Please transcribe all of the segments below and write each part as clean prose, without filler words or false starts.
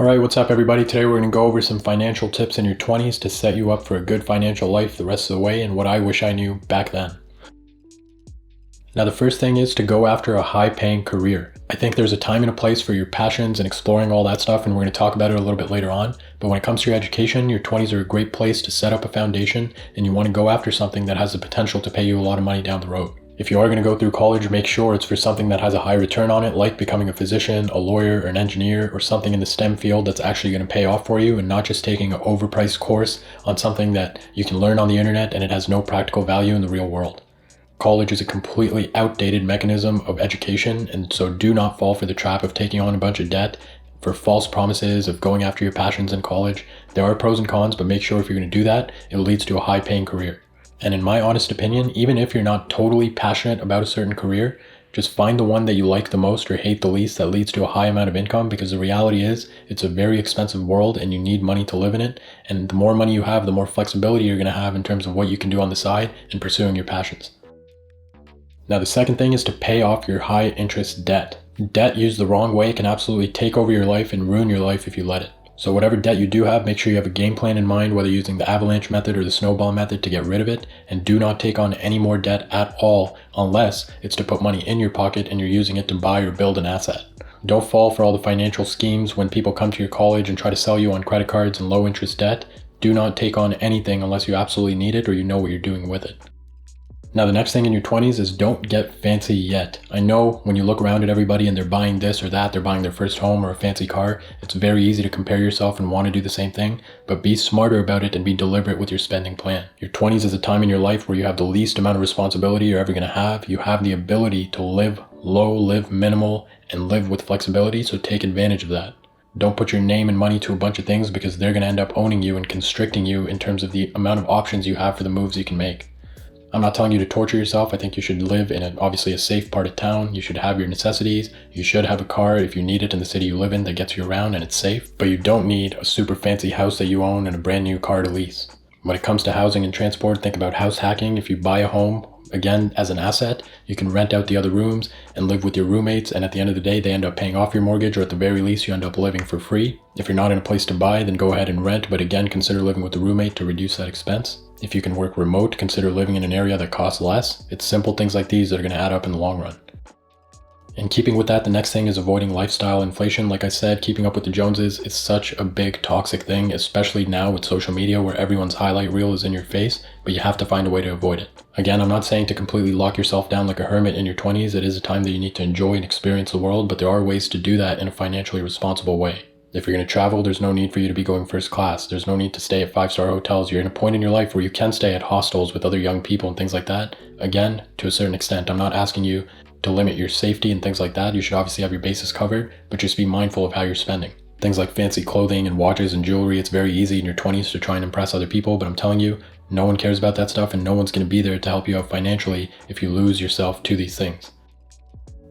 Alright, what's up everybody? Today we're going to go over some financial tips in your 20s to set you up for a good financial life the rest of the way and what I wish I knew back then. Now the first thing is to go after a high-paying career. I think there's a time and a place for your passions and exploring all that stuff, and we're going to talk about it a little bit later on. But when it comes to your education, your 20s are a great place to set up a foundation, and you want to go after something that has the potential to pay you a lot of money down the road. If you are going to go through college, make sure it's for something that has a high return on it, like becoming a physician, a lawyer, or an engineer, or something in the STEM field that's actually going to pay off for you, and not just taking an overpriced course on something that you can learn on the internet and it has no practical value in the real world. College is a completely outdated mechanism of education, and so do not fall for the trap of taking on a bunch of debt for false promises of going after your passions in college. There are pros and cons, but make sure if you're going to do that, it leads to a high-paying career. And in my honest opinion, even if you're not totally passionate about a certain career, just find the one that you like the most or hate the least that leads to a high amount of income, because the reality is it's a very expensive world and you need money to live in it. And the more money you have, the more flexibility you're going to have in terms of what you can do on the side in pursuing your passions. Now the second thing is to pay off your high interest debt. Debt used the wrong way can absolutely take over your life and ruin your life if you let it. So whatever debt you do have, make sure you have a game plan in mind, whether using the avalanche method or the snowball method to get rid of it, and do not take on any more debt at all unless it's to put money in your pocket and you're using it to buy or build an asset. Don't fall for all the financial schemes when people come to your college and try to sell you on credit cards and low interest debt. Do not take on anything unless you absolutely need it or you know what you're doing with it. Now the next thing in your 20s is don't get fancy yet. I know when you look around at everybody and they're buying this or that, they're buying their first home or a fancy car, it's very easy to compare yourself and want to do the same thing, but be smarter about it and be deliberate with your spending plan. Your 20s is a time in your life where you have the least amount of responsibility you're ever going to have. You have the ability to live low, live minimal, and live with flexibility, so take advantage of that. Don't put your name and money to a bunch of things because they're going to end up owning you and constricting you in terms of the amount of options you have for the moves you can make. I'm not telling you to torture yourself. I think you should live in obviously a safe part of town. You should have your necessities. You should have a car if you need it in the city you live in that gets you around and it's safe. But you don't need a super fancy house that you own and a brand new car to lease. When it comes to housing and transport, think about house hacking. If you buy a home, again, as an asset, you can rent out the other rooms and live with your roommates, and at the end of the day, they end up paying off your mortgage, or at the very least, you end up living for free. If you're not in a place to buy, then go ahead and rent, but again, consider living with the roommate to reduce that expense. If you can work remote, consider living in an area that costs less. It's simple things like these that are going to add up in the long run. And keeping with that, the next thing is avoiding lifestyle inflation. Like I said, keeping up with the Joneses is such a big toxic thing, especially now with social media where everyone's highlight reel is in your face, but you have to find a way to avoid it. Again, I'm not saying to completely lock yourself down like a hermit in your 20s. It is a time that you need to enjoy and experience the world, but there are ways to do that in a financially responsible way. If you're going to travel, there's no need for you to be going first class. There's no need to stay at 5-star hotels. You're in a point in your life where you can stay at hostels with other young people and things like that. Again, to a certain extent, I'm not asking you to limit your safety and things like that. You should obviously have your bases covered, but just be mindful of how you're spending. Things like fancy clothing and watches and jewelry, it's very easy in your 20s to try and impress other people, but I'm telling you, no one cares about that stuff and no one's going to be there to help you out financially if you lose yourself to these things.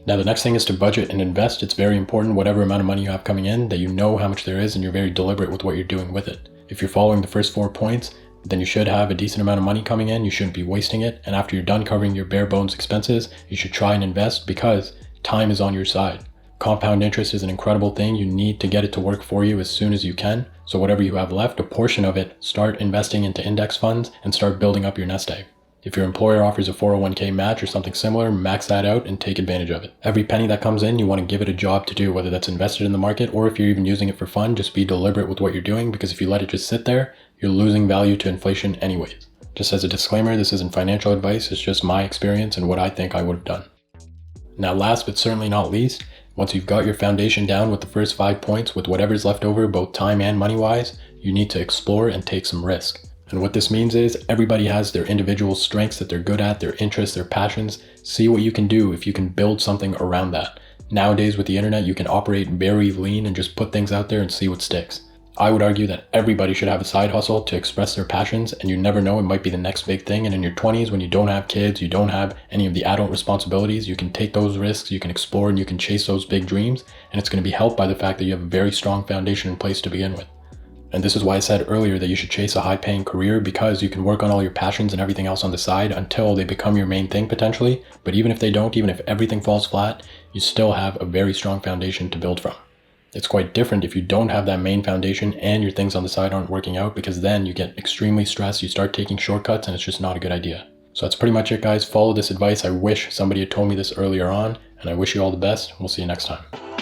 Now the next thing is to budget and invest. It's very important, whatever amount of money you have coming in, that you know how much there is and you're very deliberate with what you're doing with it. If you're following the first 4 points, then you should have a decent amount of money coming in. You shouldn't be wasting it. And after you're done covering your bare bones expenses, you should try and invest because time is on your side. Compound interest is an incredible thing. You need to get it to work for you as soon as you can. So whatever you have left, a portion of it, start investing into index funds and start building up your nest egg. If your employer offers a 401k match or something similar, max that out and take advantage of it. Every penny that comes in, you want to give it a job to do, whether that's invested in the market or if you're even using it for fun, just be deliberate with what you're doing, because if you let it just sit there, you're losing value to inflation anyways. Just as a disclaimer, this isn't financial advice, it's just my experience and what I think I would have done. Now last but certainly not least, once you've got your foundation down with the first 5 points, with whatever's left over, both time and money-wise, you need to explore and take some risk. And what this means is everybody has their individual strengths that they're good at, their interests, their passions. See what you can do if you can build something around that. Nowadays with the internet, you can operate very lean and just put things out there and see what sticks. I would argue that everybody should have a side hustle to express their passions, and you never know, it might be the next big thing. And in your 20s, when you don't have kids, you don't have any of the adult responsibilities, you can take those risks, you can explore, and you can chase those big dreams. And it's going to be helped by the fact that you have a very strong foundation in place to begin with. And this is why I said earlier that you should chase a high-paying career, because you can work on all your passions and everything else on the side until they become your main thing potentially. But even if they don't, even if everything falls flat, you still have a very strong foundation to build from. It's quite different if you don't have that main foundation and your things on the side aren't working out, because then you get extremely stressed, you start taking shortcuts, and it's just not a good idea. So that's pretty much it, guys. Follow this advice. I wish somebody had told me this earlier on, and I wish you all the best. We'll see you next time.